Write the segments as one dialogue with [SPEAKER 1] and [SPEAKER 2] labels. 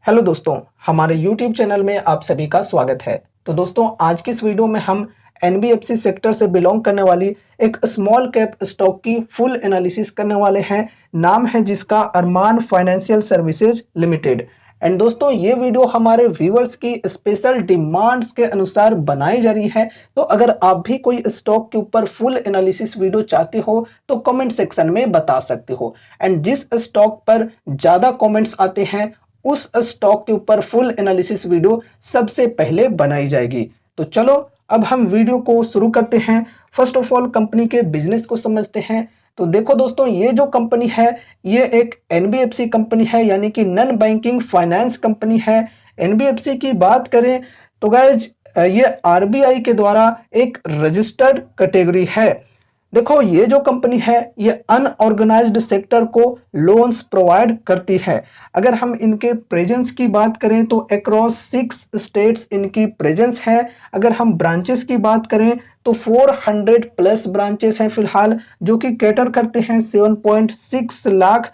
[SPEAKER 1] Hello दोस्तों, हमारे YouTube channel में आप सभी का स्वागत है। तो दोस्तों, आज की इस वीडियो में हम एनबीएफसी सेक्टर से बिलोंग करने वाली एक स्मॉल कैप स्टॉक की फुल एनालिसिस करने वाले हैं। नाम है जिसका अरमान फाइनेंशियल सर्विसेज लिमिटेड। एंड दोस्तों, ये वीडियो हमारे व्यूअर्स की स्पेशल डिमांड्स के अनुसार बनाई जा रही है। तो अगर आप भी कोई स्टॉक के ऊपर फुल एनालिसिस वीडियो चाहते हो तो कमेंट सेक्शन में बता सकते हो। एंड जिस स्टॉक पर ज़्यादा कमेंट्स आते हैं उस स्टॉक के ऊपर फुल एनालिसिस वीडियो सबसे पहले बनाई जाएगी। तो चलो अब हम वीडियो को शुरू करते हैं। फर्स्ट ऑफ ऑल कंपनी के बिजनेस को समझते हैं। तो देखो दोस्तों, ये जो कंपनी है ये एक एनबीएफसी कंपनी है, यानी कि नॉन बैंकिंग फाइनेंस कंपनी है। एनबीएफसी की बात करें तो गाइज ये आरबीआई के द्वारा एक रजिस्टर्ड कैटेगरी है। देखो, ये जो कंपनी है ये अनऑर्गेनाइज्ड सेक्टर को लोन्स प्रोवाइड करती है। अगर हम इनके प्रेजेंस की बात करें तो अक्रॉस 6 स्टेट्स इनकी प्रेजेंस है। अगर हम ब्रांचेस की बात करें तो 400 प्लस ब्रांचेस हैं फिलहाल, जो कि कैटर करते हैं 7.6 लाख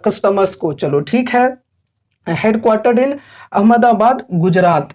[SPEAKER 1] कस्टमर्स को। चलो ठीक है। Headquartered in Ahmedabad, Gujarat.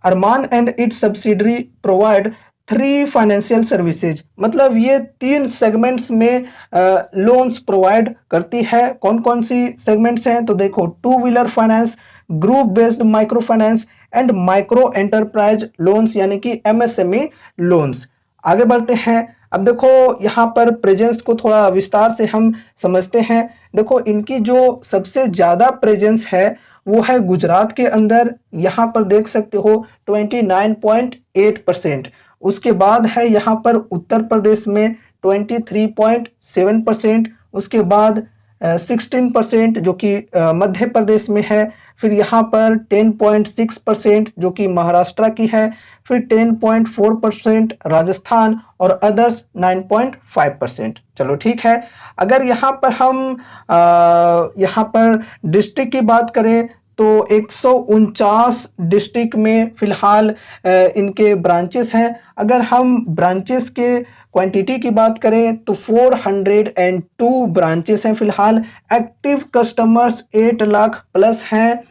[SPEAKER 1] Arman and its subsidiary provide 3 financial services, मतलब ये 3 सेगमेंट्स में लोन्स प्रोवाइड करती है। कौन कौन सी सेगमेंट्स हैं तो देखो, 2 wheeler finance, group based micro finance and micro enterprise loans, यानी कि एमएसएमई लोन्स। आगे बढ़ते हैं। अब देखो, यहाँ पर प्रेजेंस को थोड़ा विस्तार से हम समझते हैं। देखो, इनकी जो सबसे ज़्यादा प्रेजेंस है वो है गुजरात के अंदर। यहाँ पर देख सकते हो 29.8%। उसके बाद है यहाँ पर उत्तर प्रदेश में 23.7%। उसके बाद 16% जो कि मध्य प्रदेश में है। फिर यहाँ पर 10.6% जो कि महाराष्ट्र की है। फिर 10.4% राजस्थान और अदर्स 9.5%। चलो ठीक है। अगर यहाँ पर हम यहाँ पर डिस्ट्रिक्ट की बात करें तो 149 डिस्ट्रिक्ट में फिलहाल इनके ब्रांचेस हैं। अगर हम ब्रांचेस के क्वांटिटी की बात करें तो 402 ब्रांचेस हैं फिलहाल। एक्टिव कस्टमर्स 8 लाख प्लस हैं।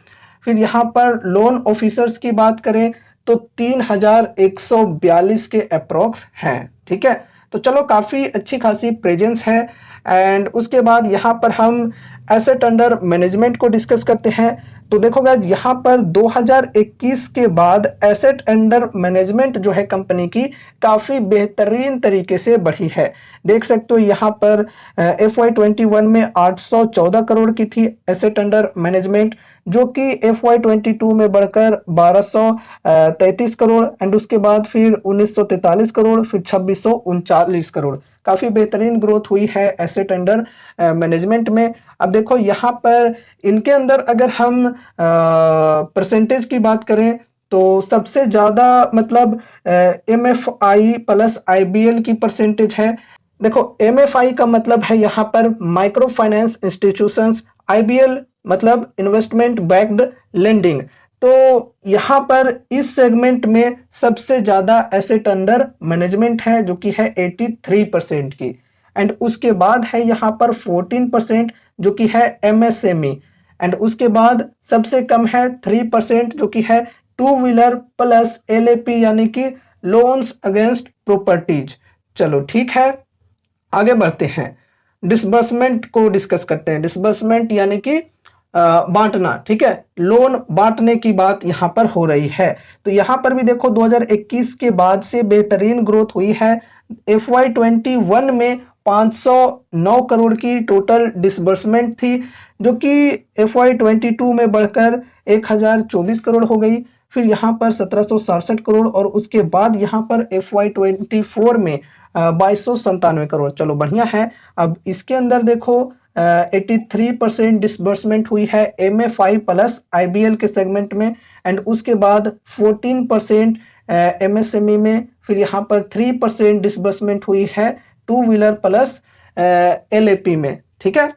[SPEAKER 1] फिर यहाँ पर लोन ऑफिसर्स की बात करें तो 3142 के अप्रॉक्स हैं। ठीक है, तो चलो काफ़ी अच्छी खासी प्रेजेंस है। एंड उसके बाद यहाँ पर हम एसेट अंडर मैनेजमेंट को डिस्कस करते हैं। तो देखो गाइस, यहाँ पर 2021 के बाद एसेट अंडर मैनेजमेंट जो है कंपनी की काफ़ी बेहतरीन तरीके से बढ़ी है। देख सकते हो यहाँ पर FY21 में 814 करोड़ की थी एसेट अंडर मैनेजमेंट, जो कि FY22 में बढ़कर 1233 करोड़ एंड उसके बाद फिर 1943 करोड़, फिर 2639 करोड़। काफ़ी बेहतरीन ग्रोथ हुई है एसेट अंडर मैनेजमेंट में। अब देखो यहाँ पर इनके अंदर अगर हम परसेंटेज की बात करें तो सबसे ज़्यादा मतलब MFI प्लस IBL की परसेंटेज है। देखो, MFI का मतलब है यहाँ पर माइक्रो फाइनेंस इंस्टीट्यूशंस, IBL मतलब इन्वेस्टमेंट बैक्ड लेंडिंग। तो यहाँ पर इस सेगमेंट में सबसे ज़्यादा एसेट अंडर मैनेजमेंट है, जो कि है 83% की। एंड उसके बाद है यहाँ पर 14% जो कि है MSME। एंड उसके बाद सबसे कम है 3% जो कि है 2 व्हीलर प्लस LAP, यानी कि लोन्स अगेंस्ट प्रॉपर्टीज। चलो ठीक है, आगे बढ़ते हैं। डिसबर्समेंट को डिस्कस करते हैं। डिसबर्समेंट यानी कि बांटना। ठीक है, लोन बांटने की बात यहाँ पर हो रही है। तो यहाँ पर भी देखो 2021 के बाद से बेहतरीन ग्रोथ हुई है। FY21 में 509 करोड़ की टोटल डिसबर्समेंट थी, जो कि FY22 में बढ़कर 1024 करोड़ हो गई। फिर यहाँ पर 1767 करोड़ और उसके बाद यहाँ पर FY24 में 2297 करोड़। चलो बढ़िया है। अब इसके अंदर देखो 83% डिसबर्समेंट हुई है MFI प्लस IBL के सेगमेंट में। एंड उसके बाद 14% MSME में। फिर यहाँ पर 3% डिसबर्समेंट हुई है 2 व्हीलर प्लस LAP में। ठीक है,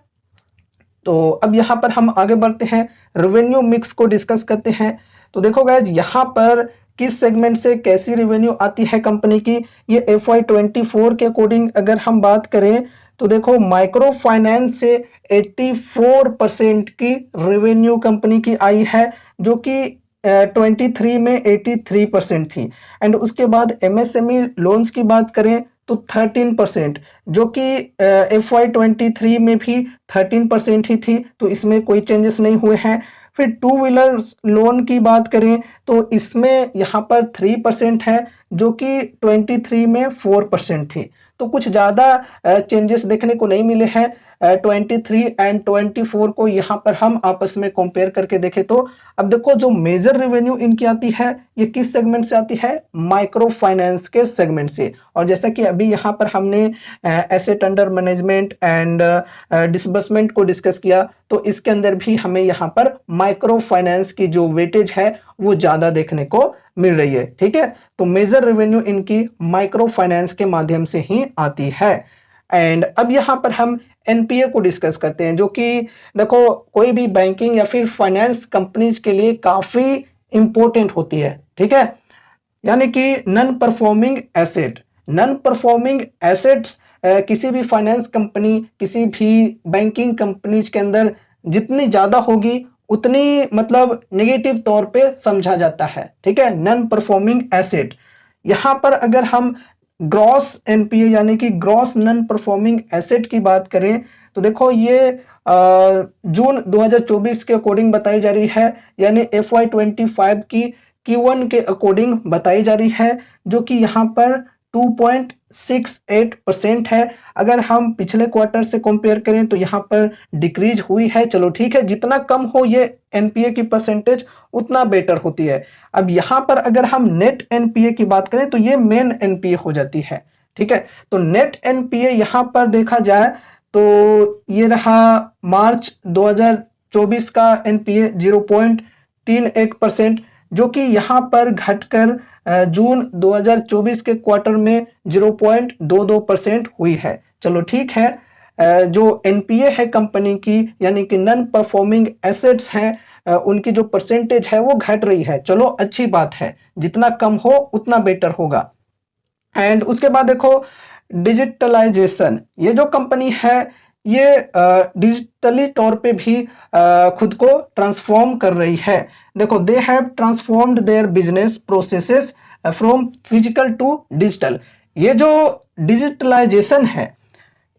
[SPEAKER 1] तो अब यहाँ पर हम आगे बढ़ते हैं, रेवेन्यू मिक्स को डिस्कस करते हैं। तो देखो गाइज, यहाँ पर किस सेगमेंट से कैसी रेवेन्यू आती है कंपनी की, ये FY24 के अकॉर्डिंग अगर हम बात करें तो देखो माइक्रो फाइनेंस से 84% की रेवेन्यू कंपनी की आई है, जो कि 23 में 83% थी। एंड उसके बाद एमएसएमई लोन्स की बात करें तो 13%, जो कि FY23 में भी 13% ही थी, तो इसमें कोई चेंजेस नहीं हुए हैं। फिर टू व्हीलर्स लोन की बात करें तो इसमें यहाँ पर 3% है, जो कि 23 में 4% थी, तो कुछ ज़्यादा चेंजेस देखने को नहीं मिले हैं। 23 एंड 24 को यहाँ पर हम आपस में कंपेयर करके देखें तो अब देखो जो मेजर रेवेन्यू इनकी आती है ये किस सेगमेंट से आती है, माइक्रो फाइनेंस के सेगमेंट से। और जैसा कि अभी यहाँ पर हमने asset under management and disbursement को डिस्कस किया, तो इसके अंदर भी हमें यहाँ पर माइक्रो फाइनेंस की जो वेटेज है वो ज़्यादा देखने को मिल रही है। ठीक है, तो मेजर रेवेन्यू इनकी माइक्रो फाइनेंस के माध्यम से ही आती है। एंड अब यहाँ पर हम एनपीए को डिस्कस करते हैं, जो कि देखो कोई भी बैंकिंग या फिर फाइनेंस कंपनीज के लिए काफ़ी इंपॉर्टेंट होती है। ठीक है, यानी कि non performing asset, non performing assets किसी भी फाइनेंस कंपनी, किसी भी बैंकिंग कंपनीज के अंदर जितनी ज़्यादा होगी उतनी मतलब नेगेटिव तौर पे समझा जाता है। ठीक है, नॉन परफॉर्मिंग एसेट। यहाँ पर अगर हम ग्रॉस एनपीए यानी कि ग्रॉस नॉन परफॉर्मिंग एसेट की बात करें तो देखो ये जून 2024 के अकॉर्डिंग बताई जा रही है, यानी FY25 की Q1 के अकॉर्डिंग बताई जा रही है, जो कि यहाँ पर 2.68% है। अगर हम पिछले क्वार्टर से कंपेयर करें तो यहाँ पर डिक्रीज हुई है। चलो ठीक है, जितना कम हो ये एनपीए की परसेंटेज उतना बेटर होती है। अब यहाँ पर अगर हम नेट एनपीए की बात करें तो ये मेन एनपीए हो जाती है। ठीक है, तो नेट एनपीए यहाँ पर देखा जाए तो ये रहा मार्च 2024 का एनपीए 0.31%, जो कि यहाँ पर घटकर जून 2024 के क्वार्टर में 0.22% हुई है। चलो ठीक है, जो एनपीए है कंपनी की यानी कि नॉन परफॉर्मिंग एसेट्स हैं उनकी जो परसेंटेज है वो घट रही है। चलो अच्छी बात है, जितना कम हो उतना बेटर होगा। एंड उसके बाद देखो डिजिटलाइजेशन, ये जो कंपनी है ये डिजिटली तौर पे भी खुद को ट्रांसफॉर्म कर रही है। देखो they have transformed their business processes from physical to digital. ये जो डिजिटलाइजेशन है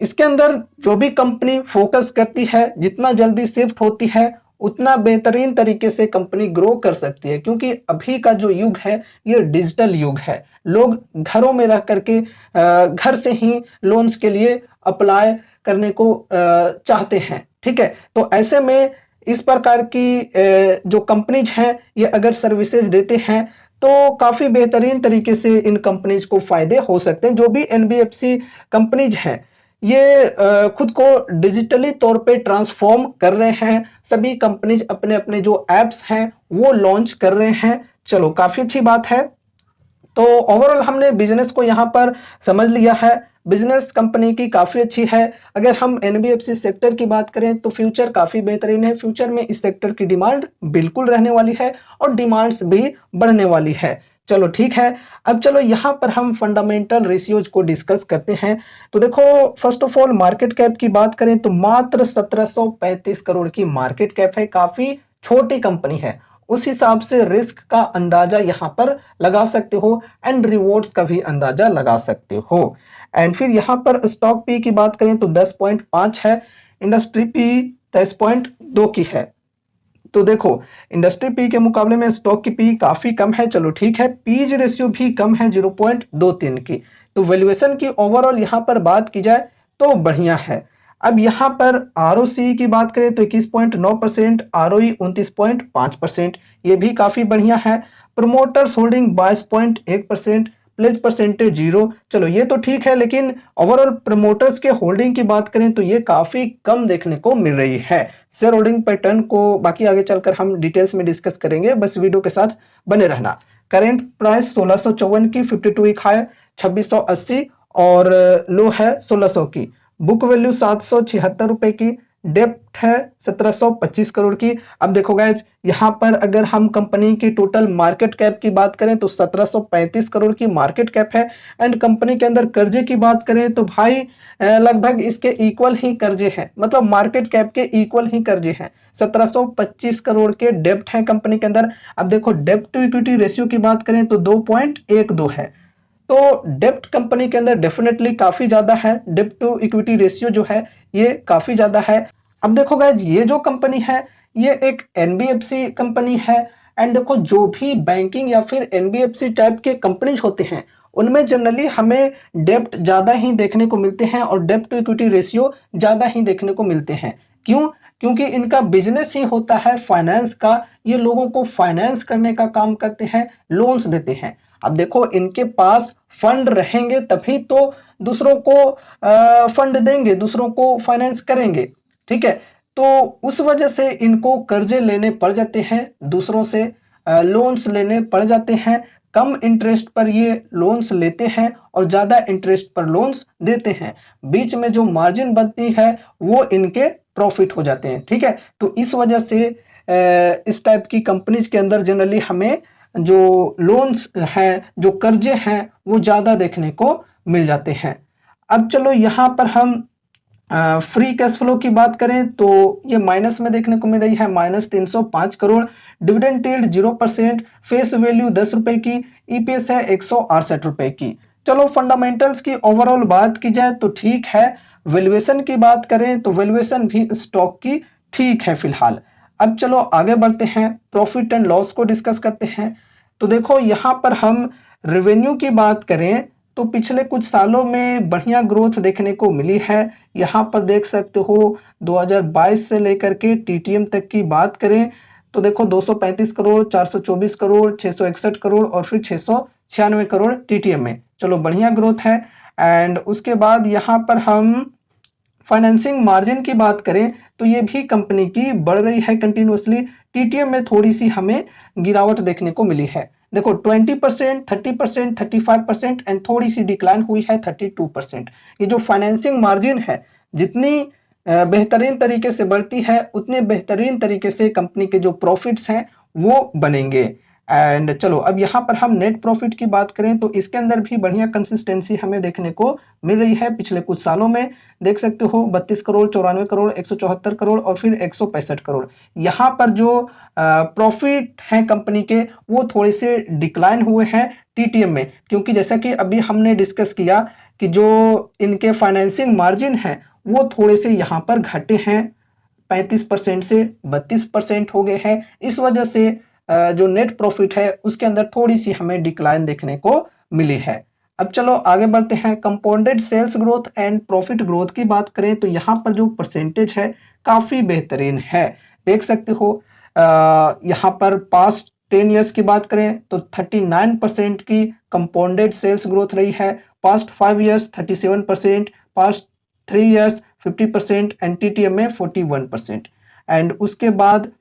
[SPEAKER 1] इसके अंदर जो भी कंपनी फोकस करती है, जितना जल्दी शिफ्ट होती है उतना बेहतरीन तरीके से कंपनी ग्रो कर सकती है, क्योंकि अभी का जो युग है ये डिजिटल युग है। लोग घरों में रह करके घर से ही लोन्स के लिए अप्लाई करने को चाहते हैं। ठीक है, तो ऐसे में इस प्रकार की जो कंपनीज हैं ये अगर सर्विसेज देते हैं तो काफ़ी बेहतरीन तरीके से इन कंपनीज को फ़ायदे हो सकते हैं। जो भी एनबीएफसी कंपनीज हैं ये खुद को डिजिटली तौर पे ट्रांसफॉर्म कर रहे हैं। सभी कंपनीज अपने अपने जो एप्स हैं वो लॉन्च कर रहे हैं। चलो काफ़ी अच्छी बात है। तो ओवरऑल हमने बिजनेस को यहाँ पर समझ लिया है। बिजनेस कंपनी की काफ़ी अच्छी है। अगर हम एनबीएफसी सेक्टर की बात करें तो फ्यूचर काफ़ी बेहतरीन है। फ्यूचर में इस सेक्टर की डिमांड बिल्कुल रहने वाली है और डिमांड्स भी बढ़ने वाली है। चलो ठीक है, अब चलो यहाँ पर हम फंडामेंटल रेशियोज को डिस्कस करते हैं। तो देखो first of all market cap की बात करें तो मात्र 1735 करोड़ की मार्केट कैप है, काफ़ी छोटी कंपनी है। उस हिसाब से रिस्क का अंदाजा यहाँ पर लगा सकते हो एंड रिवॉर्ड्स का भी अंदाजा लगा सकते हो। एंड फिर यहाँ पर स्टॉक पी की बात करें तो 10.5 है, इंडस्ट्री पी 23.2 की है। तो देखो इंडस्ट्री पी के मुकाबले में स्टॉक की पी काफ़ी कम है। चलो ठीक है, पीज रेशियो भी कम है 0.23 की। तो वैल्यूएशन की ओवरऑल यहाँ पर बात की जाए तो बढ़िया है। अब यहाँ पर आरओसी की बात करें तो 21.9%, आरओई 29.5%, ये भी काफ़ी बढ़िया है। Promoters holding 22.1%, pledge percentage 0। चलो ये तो ठीक है, लेकिन ओवरऑल प्रमोटर्स के होल्डिंग की बात करें तो ये काफ़ी कम देखने को मिल रही है। शेयर होल्डिंग पैटर्न को बाकी आगे चलकर हम डिटेल्स में डिस्कस करेंगे, बस वीडियो के साथ बने रहना। करेंट प्राइस 1654 की, 52 वीक हाई 2680 और लो है 1600 की। बुक वैल्यू 776 रुपए की, डेप्ट है 1725 करोड़ की। अब देखो गाइज, यहाँ पर अगर हम कंपनी की टोटल मार्केट कैप की बात करें तो 1735 करोड़ की मार्केट कैप है। एंड कंपनी के अंदर कर्जे की बात करें तो भाई लगभग इसके इक्वल ही कर्जे हैं, मतलब मार्केट कैप के इक्वल ही कर्जे हैं। 1725 करोड़ के डेप्ट है कंपनी के अंदर। अब देखो डेप्ट टू इक्विटी रेशियो की बात करें तो 2.12 है। तो डेप्ट कंपनी के अंदर डेफिनेटली काफी ज्यादा है, डेप्ट टू इक्विटी रेशियो जो है ये काफी ज्यादा है। अब देखो गाइज, ये जो कंपनी है ये एक एनबीएफसी कंपनी है। एंड देखो जो भी बैंकिंग या फिर एनबीएफसी टाइप के कंपनीज होते हैं उनमें जनरली हमें डेप्ट ज्यादा ही देखने को मिलते हैं और डेप्ट टू इक्विटी रेशियो ज्यादा ही देखने को मिलते हैं। क्यों? क्योंकि इनका बिजनेस ही होता है फाइनेंस का। ये लोगों को फाइनेंस करने का काम करते हैं, लोन्स देते हैं। अब देखो इनके पास फंड रहेंगे तभी तो दूसरों को फंड देंगे, दूसरों को फाइनेंस करेंगे। ठीक है, तो उस वजह से इनको कर्जे लेने पड़ जाते हैं, दूसरों से लोन्स लेने पड़ जाते हैं। कम इंटरेस्ट पर ये लोन्स लेते हैं और ज़्यादा इंटरेस्ट पर लोन्स देते हैं। बीच में जो मार्जिन बनती है वो इनके प्रॉफिट हो जाते हैं। ठीक है, तो इस वजह से इस टाइप की कंपनीज के अंदर जनरली हमें जो लोन्स हैं, जो कर्जे हैं, वो ज़्यादा देखने को मिल जाते हैं। अब चलो यहाँ पर हम फ्री कैश फ्लो की बात करें तो ये माइनस में देखने को मिल रही है, -305 crore. Dividend yield 0%, face value 10 रुपए की, ईपीएस है 168 रुपए की। चलो फंडामेंटल्स की ओवरऑल बात की जाए तो ठीक है। वैल्यूएशन की बात करें तो वैल्यूएशन भी स्टॉक की ठीक है फिलहाल। अब चलो आगे बढ़ते हैं, प्रॉफिट एंड लॉस को डिस्कस करते हैं। तो देखो यहाँ पर हम रेवेन्यू की बात करें तो पिछले कुछ सालों में बढ़िया ग्रोथ देखने को मिली है। यहाँ पर देख सकते हो 2022 से लेकर के टीटीएम तक की बात करें तो देखो 235 करोड़, 424 करोड़, 661 करोड़ और फिर 696 करोड़ टीटीएम में। चलो बढ़िया ग्रोथ है। एंड उसके बाद यहाँ पर हम फाइनेंसिंग मार्जिन की बात करें तो ये भी कंपनी की बढ़ रही है कंटिन्यूअसली। टीटीएम में थोड़ी सी हमें गिरावट देखने को मिली है। देखो 20%, 30%, 35% एंड थोड़ी सी डिक्लाइन हुई है 32%। ये जो फाइनेंसिंग मार्जिन है जितनी बेहतरीन तरीके से बढ़ती है उतने बेहतरीन तरीके से कंपनी के जो प्रॉफिट्स हैं वो बनेंगे। एंड चलो अब यहाँ पर हम नेट प्रॉफिट की बात करें तो इसके अंदर भी बढ़िया कंसिस्टेंसी हमें देखने को मिल रही है पिछले कुछ सालों में। देख सकते हो 32 करोड़, 94 करोड़, 174 करोड़ और फिर 165 करोड़। यहाँ पर जो प्रॉफिट हैं कंपनी के वो थोड़े से डिक्लाइन हुए हैं टीटीएम में, क्योंकि जैसा कि अभी हमने डिस्कस किया कि जो इनके फाइनेंसिंग मार्जिन हैं वो थोड़े से यहाँ पर घटे हैं, 35% से 32% हो गए हैं। इस वजह से जो नेट प्रॉफिट है उसके अंदर थोड़ी सी हमें डिक्लाइन देखने को मिली है। अब चलो आगे बढ़ते हैं, compounded sales growth and profit growth की बात करें तो यहाँ पर जो परसेंटेज है काफ़ी बेहतरीन है। देख सकते हो यहाँ पर पास्ट 10 ईयर्स की बात करें तो 39% की कंपाउंडेड सेल्स ग्रोथ रही है। Past 5 years 37%, past 3 years 50% and TTM में 41%। एंड उसके बाद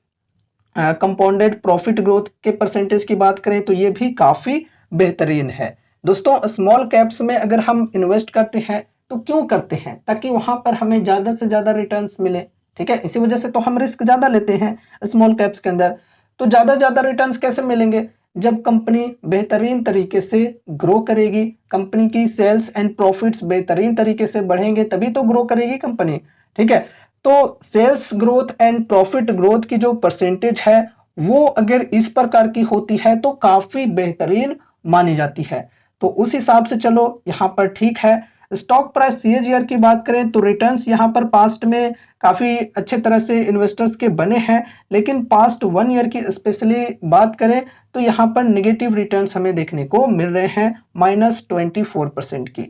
[SPEAKER 1] कंपाउंडेड प्रॉफिट ग्रोथ के परसेंटेज की बात करें तो ये भी काफ़ी बेहतरीन है। दोस्तों स्मॉल कैप्स में अगर हम इन्वेस्ट करते हैं तो क्यों करते हैं? ताकि वहाँ पर हमें ज़्यादा से ज़्यादा रिटर्न्स मिले। ठीक है, इसी वजह से तो हम रिस्क ज़्यादा लेते हैं स्मॉल कैप्स के अंदर। तो ज़्यादा रिटर्न्स कैसे मिलेंगे? जब कंपनी बेहतरीन तरीके से ग्रो करेगी, कंपनी की सेल्स एंड प्रॉफिट्स बेहतरीन तरीके से बढ़ेंगे तभी तो ग्रो करेगी कंपनी। ठीक है, तो sales growth and profit growth की जो परसेंटेज है वो अगर इस प्रकार की होती है तो काफ़ी बेहतरीन मानी जाती है। तो उस हिसाब से चलो यहाँ पर ठीक है। स्टॉक प्राइस सीएजीआर की बात करें तो रिटर्न्स यहाँ पर पास्ट में काफ़ी अच्छे तरह से इन्वेस्टर्स के बने हैं, लेकिन पास्ट 1 ईयर की स्पेशली बात करें तो यहाँ पर नेगेटिव रिटर्न्स हमें देखने को मिल रहे हैं, -24% की।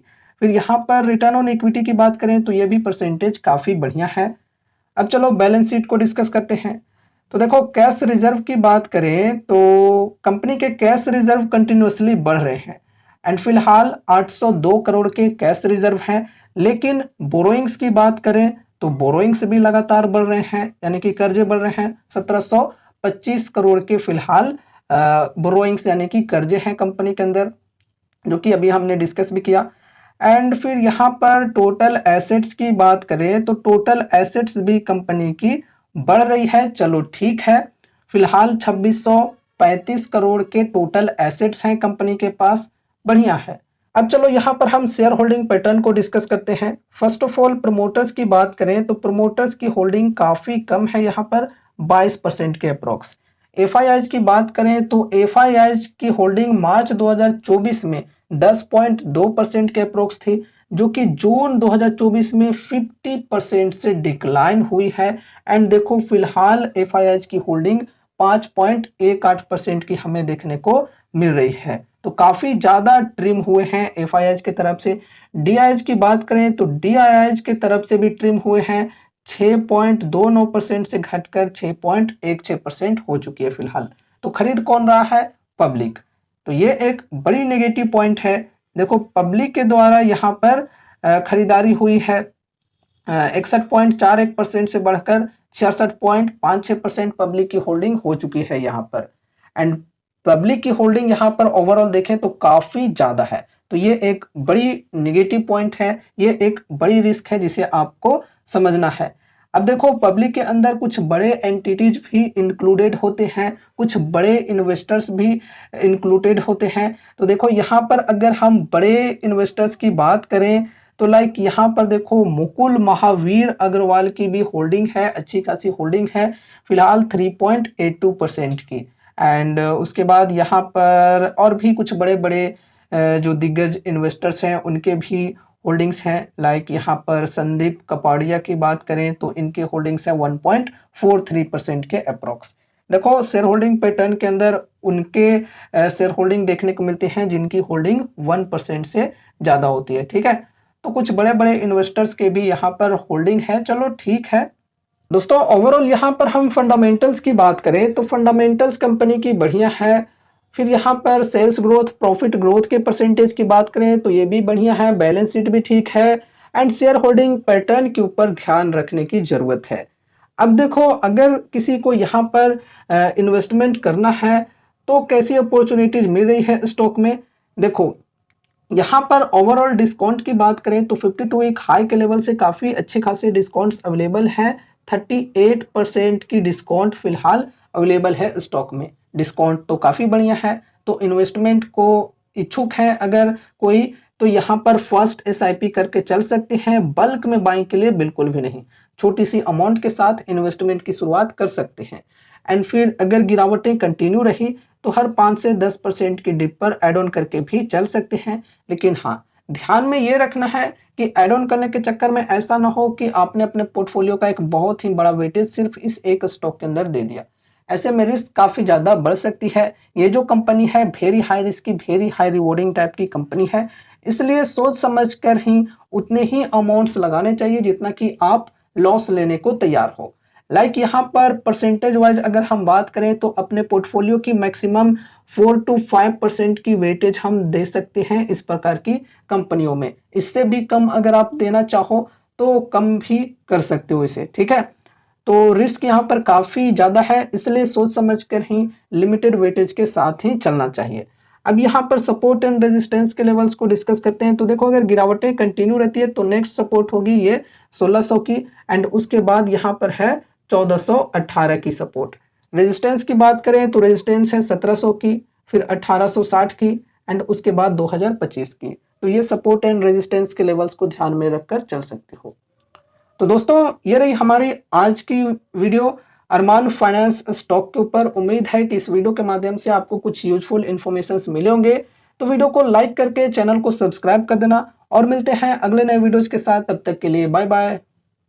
[SPEAKER 1] फिर यहाँ पर रिटर्न ऑन इक्विटी की बात करें तो ये भी परसेंटेज काफ़ी बढ़िया है। अब चलो बैलेंस शीट को डिस्कस करते हैं। तो देखो कैश रिजर्व की बात करें तो कंपनी के कैश रिजर्व कंटिन्यूअसली बढ़ रहे हैं। एंड फिलहाल 802 करोड़ के कैश रिजर्व हैं। लेकिन बोरोइंग्स की बात करें तो बोरोइंग्स भी लगातार बढ़ रहे हैं, यानी कि कर्जे बढ़ रहे हैं। 1725 करोड़ के फिलहाल बोरोइंग्स यानी कि कर्जे हैं कंपनी के अंदर, जो कि अभी हमने डिस्कस भी किया। एंड फिर यहाँ पर टोटल एसेट्स की बात करें तो टोटल एसेट्स भी कंपनी की बढ़ रही है। चलो ठीक है, फिलहाल 2635 करोड़ के टोटल एसेट्स हैं कंपनी के पास, बढ़िया है। अब चलो यहाँ पर हम शेयर होल्डिंग पैटर्न को डिस्कस करते हैं। फर्स्ट ऑफ ऑल प्रमोटर्स की बात करें तो प्रमोटर्स की होल्डिंग काफ़ी कम है, यहाँ पर 22% के अप्रोक्स। एफआईआईज की बात करें तो एफआईआईज की होल्डिंग मार्च 2024 में 10.2% के अप्रोक्स थी, जो कि जून 2024 में 50% से डिक्लाइन हुई है। एंड देखो फिलहाल एफआईआईज की होल्डिंग 5.18% की हमें देखने को मिल रही है, तो काफ़ी ज़्यादा ट्रिम हुए हैं एफआईआईज की तरफ से। डीआईएच की बात करें तो डीआईएच की तरफ से भी ट्रिम हुए हैं, 6.29% से घटकर 6.16% हो चुकी है फिलहाल। तो खरीद कौन रहा है? पब्लिक। तो ये एक बड़ी नेगेटिव पॉइंट है। देखो पब्लिक के द्वारा यहाँ पर खरीदारी हुई है, 61.41% से बढ़कर 66.56% पब्लिक की होल्डिंग हो चुकी है यहाँ पर। एंड पब्लिक की होल्डिंग यहाँ पर ओवरऑल देखें तो काफ़ी ज़्यादा है, तो ये एक बड़ी निगेटिव पॉइंट है, ये एक बड़ी रिस्क है जिसे आपको समझना है। अब देखो पब्लिक के अंदर कुछ बड़े एंटिटीज भी इंक्लूडेड होते हैं, कुछ बड़े इन्वेस्टर्स भी इंक्लूडेड होते हैं। तो देखो यहाँ पर अगर हम बड़े इन्वेस्टर्स की बात करें तो लाइक यहाँ पर देखो मुकुल महावीर अग्रवाल की भी होल्डिंग है, अच्छी खासी होल्डिंग है, फिलहाल 3.82% की। एंड उसके बाद यहाँ पर और भी कुछ बड़े बड़े जो दिग्गज इन्वेस्टर्स हैं उनके भी होल्डिंग्स हैं, लाइक यहाँ पर संदीप कपाड़िया की बात करें तो इनके होल्डिंग्स है 1.43% के अप्रोक्स। देखो शेयर होल्डिंग पैटर्न के अंदर उनके शेयर होल्डिंग देखने को मिलते हैं जिनकी होल्डिंग 1% से ज़्यादा होती है, ठीक है। तो कुछ बड़े बड़े इन्वेस्टर्स के भी यहाँ पर होल्डिंग है, चलो ठीक है। दोस्तों ओवरऑल यहाँ पर हम फंडामेंटल्स की बात करें तो फंडामेंटल्स कंपनी की बढ़िया है। फिर यहाँ पर सेल्स ग्रोथ, प्रॉफिट ग्रोथ के परसेंटेज की बात करें तो ये भी बढ़िया है, बैलेंस शीट भी ठीक है। एंड शेयर होल्डिंग पैटर्न के ऊपर ध्यान रखने की ज़रूरत है। अब देखो अगर किसी को यहाँ पर इन्वेस्टमेंट करना है तो कैसी अपॉर्चुनिटीज मिल रही है स्टॉक में। देखो यहाँ पर ओवरऑल डिस्काउंट की बात करें तो 52 वीक हाई के लेवल से काफ़ी अच्छे खासे डिस्काउंट्स अवेलेबल हैं। 38% की डिस्काउंट फिलहाल अवेलेबल है स्टॉक में, डिस्काउंट तो काफ़ी बढ़िया है। तो इन्वेस्टमेंट को इच्छुक है अगर कोई तो यहाँ पर फर्स्ट एसआईपी करके चल सकते हैं, बल्क में बाइंग के लिए बिल्कुल भी नहीं, छोटी सी अमाउंट के साथ इन्वेस्टमेंट की शुरुआत कर सकते हैं। एंड फिर अगर गिरावटें कंटिन्यू रही तो हर 5 से 10% की डिप पर एड ऑन करके भी चल सकते हैं। लेकिन हाँ, ध्यान में ये रखना है कि एड ऑन करने के चक्कर में ऐसा ना हो कि आपने अपने पोर्टफोलियो का एक बहुत ही बड़ा वेटेज सिर्फ इस एक स्टॉक के अंदर दे दिया। ऐसे में रिस्क काफ़ी ज़्यादा बढ़ सकती है। ये जो कंपनी है वेरी हाई रिस्क की, वेरी हाई रिवॉर्डिंग टाइप की कंपनी है, इसलिए सोच समझ कर ही उतने ही अमाउंट्स लगाने चाहिए जितना कि आप लॉस लेने को तैयार हो। लाइक यहाँ पर परसेंटेज वाइज अगर हम बात करें तो अपने पोर्टफोलियो की मैक्सिमम 4 to 5% की वेटेज हम दे सकते हैं इस प्रकार की कंपनियों में। इससे भी कम अगर आप देना चाहो तो कम भी कर सकते हो इसे, ठीक है। तो रिस्क यहाँ पर काफ़ी ज़्यादा है, इसलिए सोच समझ कर ही लिमिटेड वेटेज के साथ ही चलना चाहिए। अब यहाँ पर सपोर्ट एंड रेजिस्टेंस के लेवल्स को डिस्कस करते हैं। तो देखो अगर गिरावटें कंटिन्यू रहती है तो नेक्स्ट सपोर्ट होगी ये 1600 की, एंड उसके बाद यहाँ पर है 1418 की सपोर्ट। रेजिस्टेंस की बात करें तो रेजिस्टेंस है 1700 की, फिर 1860 की, एंड उसके बाद 2025 की। तो ये सपोर्ट एंड रेजिस्टेंस के लेवल्स को ध्यान में रखकर चल सकते हो। तो दोस्तों ये रही हमारी आज की वीडियो अरमान फाइनेंस स्टॉक के ऊपर। उम्मीद है कि इस वीडियो के माध्यम से आपको कुछ यूजफुल इन्फॉर्मेशन मिले होंगे। तो वीडियो को लाइक करके चैनल को सब्सक्राइब कर देना और मिलते हैं अगले नए वीडियोज के साथ। तब तक के लिए बाय बाय।